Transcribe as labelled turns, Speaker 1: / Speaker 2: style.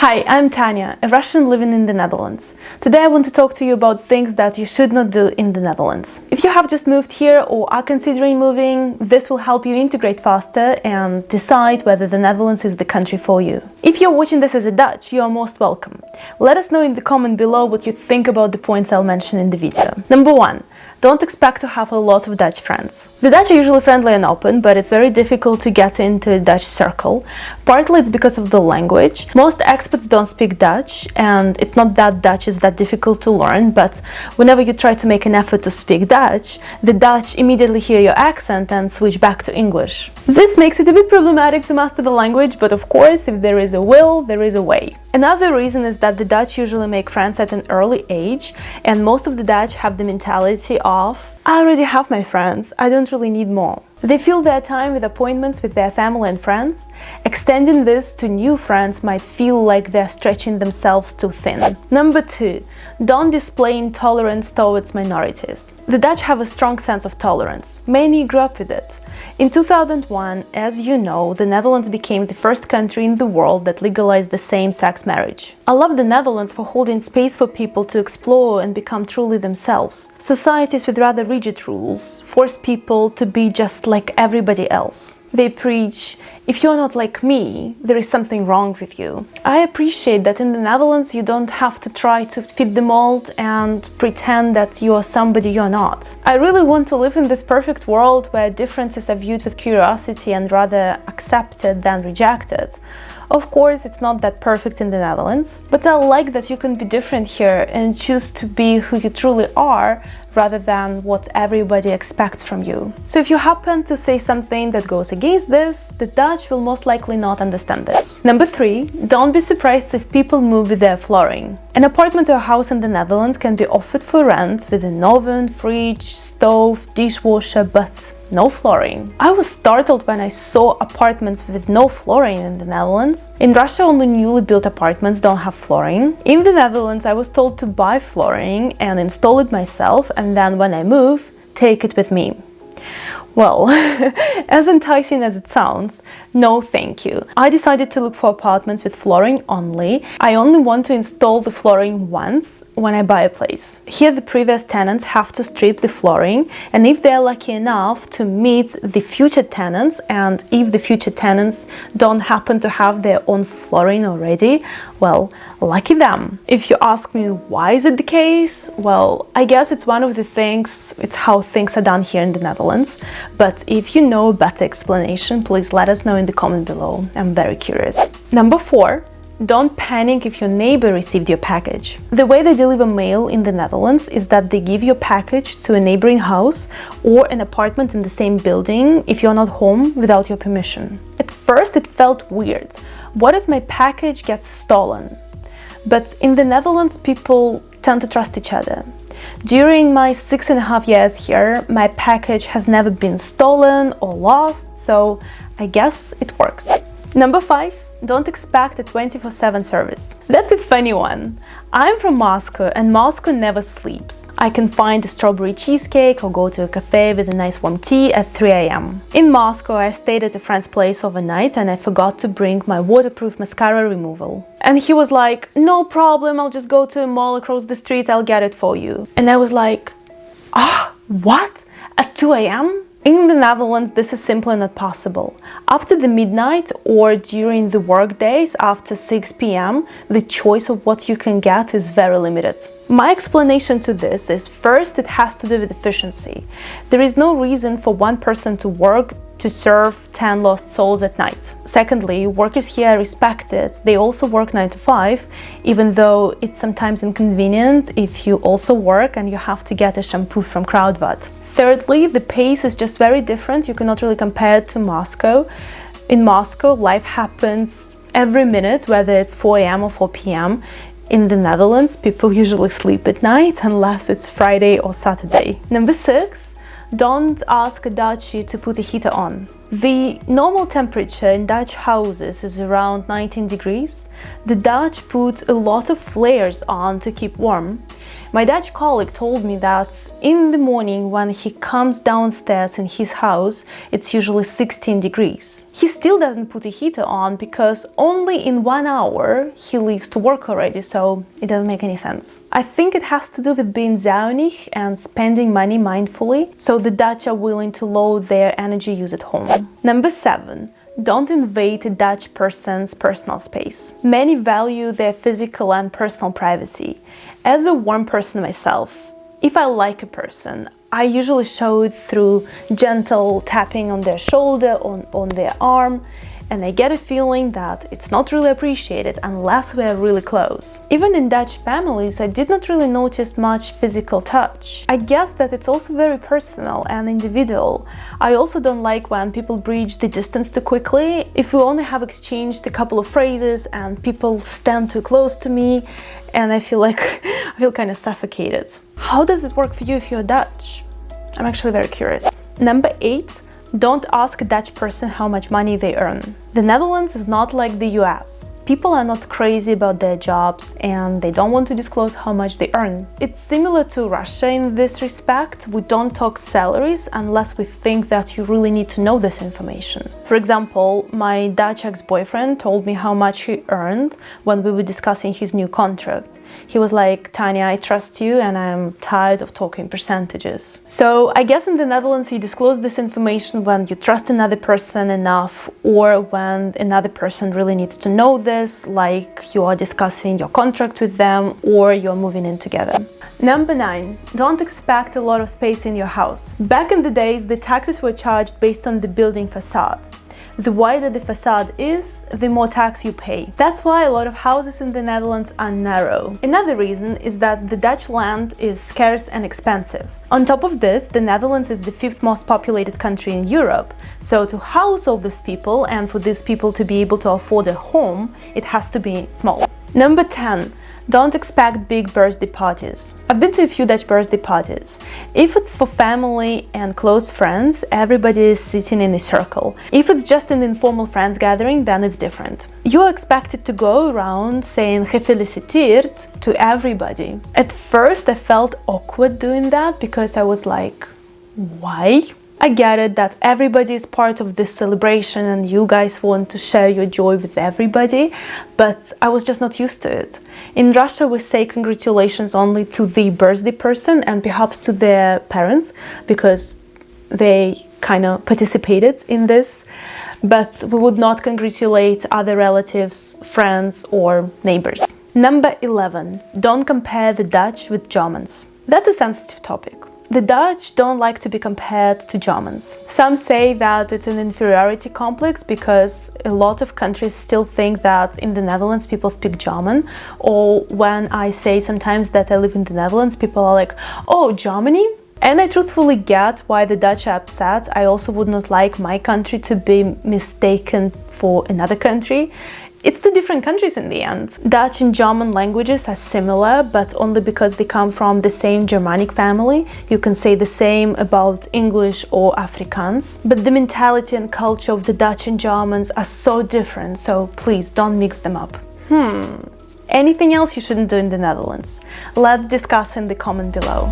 Speaker 1: Hi, I'm Tanya, a Russian living in the Netherlands. Today I want to talk to you about things that you should not do in the Netherlands. If you have just moved here or are considering moving, this will help you integrate faster and decide whether the Netherlands is the country for you. If you're watching this as a Dutch, you are most welcome. Let us know in the comment below what you think about the points I'll mention in the video. Number 1. Don't expect to have a lot of Dutch friends. The Dutch are usually friendly and open, but it's very difficult to get into a Dutch circle. Partly it's because of the language. Most expats don't speak Dutch, and it's not that Dutch is that difficult to learn, but whenever you try to make an effort to speak Dutch, the Dutch immediately hear your accent and switch back to English. This makes it a bit problematic to master the language, but of course, if there is a will, there is a way. Another reason is that the Dutch usually make friends at an early age, and most of the Dutch have the mentality of, I already have my friends, I don't really need more. They fill their time with appointments with their family and friends. Extending this to new friends might feel like they're stretching themselves too thin. Number 2. Don't display intolerance towards minorities. The Dutch have a strong sense of tolerance. Many grew up with it. In 2001, as you know, the Netherlands became the first country in the world that legalized the same-sex marriage. I love the Netherlands for holding space for people to explore and become truly themselves. Societies with rather rigid rules force people to be just like everybody else. They preach, if you're not like me, there is something wrong with you. I appreciate that in the Netherlands you don't have to try to fit the mold and pretend that you are somebody you're not. I really want to live in this perfect world where differences are viewed with curiosity and rather accepted than rejected. Of course, it's not that perfect in the Netherlands, but I like that you can be different here and choose to be who you truly are rather than what everybody expects from you. So if you happen to say something that goes against this, the Dutch will most likely not understand this. Number 3. Don't be surprised if people move with their flooring. An apartment or a house in the Netherlands can be offered for rent with an oven, fridge, stove, dishwasher, but no flooring. I was startled when I saw apartments with no flooring in the Netherlands. In Russia, only newly built apartments don't have flooring. In the Netherlands, I was told to buy flooring and install it myself, and then when I move, take it with me. Well, as enticing as it sounds, no thank you. I decided to look for apartments with flooring only. I only want to install the flooring once when I buy a place. Here the previous tenants have to strip the flooring, and if they're lucky enough to meet the future tenants, and if the future tenants don't happen to have their own flooring already, well, lucky them. If you ask me why is it the case, well, I guess it's one of the things, it's how things are done here in the Netherlands. But if you know a better explanation, please let us know in the comment below. I'm very curious. Number 4. Don't panic if your neighbor received your package. The way they deliver mail in the Netherlands is that they give your package to a neighboring house or an apartment in the same building if you're not home without your permission. At first it felt weird. What if my package gets stolen? But in the Netherlands, people tend to trust each other. During my 6.5 years here, my package has never been stolen or lost, so I guess it works. Number 5. Don't expect a 24/7 service. That's a funny one. I'm from Moscow, and Moscow never sleeps. I can find a strawberry cheesecake or go to a cafe with a nice warm tea at 3 a.m. In Moscow, I stayed at a friend's place overnight and I forgot to bring my waterproof mascara removal. And he was like, no problem, I'll just go to a mall across the street, I'll get it for you. And I was like, what? At 2 a.m.? In the Netherlands, this is simply not possible. After the midnight or during the work days after 6 p.m., the choice of what you can get is very limited. My explanation to this is, first, it has to do with efficiency. There is no reason for one person to work to serve 10 lost souls at night. Secondly, workers here are respected. They also work 9 to 5, even though it's sometimes inconvenient if you also work and you have to get a shampoo from Kruidvat. Thirdly, the pace is just very different. You cannot really compare it to Moscow. In Moscow, life happens every minute, whether it's 4 a.m. or 4 p.m. In the Netherlands, people usually sleep at night unless it's Friday or Saturday. Number 6, don't ask a Dutchie to put a heater on. The normal temperature in Dutch houses is around 19 degrees. The Dutch put a lot of layers on to keep warm. My Dutch colleague told me that in the morning when he comes downstairs in his house, it's usually 16 degrees. He still doesn't put a heater on because only in 1 hour he leaves to work already, so it doesn't make any sense. I think it has to do with being zuinig and spending money mindfully, so the Dutch are willing to lower their energy use at home. Number 7. Don't invade a Dutch person's personal space. Many value their physical and personal privacy. As a warm person myself, if I like a person, I usually show it through gentle tapping on their shoulder, on their arm, and I get a feeling that it's not really appreciated unless we are really close. Even in Dutch families, I did not really notice much physical touch. I guess that it's also very personal and individual. I also don't like when people bridge the distance too quickly. If we only have exchanged a couple of phrases and people stand too close to me, and I feel kind of suffocated. How does it work for you if you're Dutch? I'm actually very curious. Number 8. Don't ask a Dutch person how much money they earn. The Netherlands is not like the US. People are not crazy about their jobs and they don't want to disclose how much they earn. It's similar to Russia in this respect. We don't talk salaries unless we think that you really need to know this information. For example, my Dutch ex-boyfriend told me how much he earned when we were discussing his new contract. He was like, "Tanya, I trust you and I'm tired of talking percentages." So I guess in the Netherlands you disclose this information when you trust another person enough, or when another person really needs to know this, like you are discussing your contract with them or you're moving in together. Number 9. Don't expect a lot of space in your house. Back in the days, the taxes were charged based on the building facade. The wider the facade is, the more tax you pay. That's why a lot of houses in the Netherlands are narrow. Another reason is that the Dutch land is scarce and expensive. On top of this, the Netherlands is the 5th most populated country in Europe. So to house all these people and for these people to be able to afford a home, it has to be small. Number 10. Don't expect big birthday parties. I've been to a few Dutch birthday parties. If it's for family and close friends, everybody is sitting in a circle. If it's just an informal friends gathering, then it's different. You're expected to go around saying gefeliciteerd to everybody. At first I felt awkward doing that because I was like, why? I get it that everybody is part of this celebration and you guys want to share your joy with everybody, but I was just not used to it. In Russia, we say congratulations only to the birthday person and perhaps to their parents because they kind of participated in this, but we would not congratulate other relatives, friends, or neighbors. Number 11. Don't compare the Dutch with Germans. That's a sensitive topic. The Dutch don't like to be compared to Germans. Some say that it's an inferiority complex because a lot of countries still think that in the Netherlands people speak German, or when I say sometimes that I live in the Netherlands, people are like, "Oh, Germany?" And I truthfully get why the Dutch are upset. I also would not like my country to be mistaken for another country. It's two different countries in the end. Dutch and German languages are similar, but only because they come from the same Germanic family. You can say the same about English or Afrikaans. But the mentality and culture of the Dutch and Germans are so different, so please don't mix them up. Anything else you shouldn't do in the Netherlands? Let's discuss in the comment below.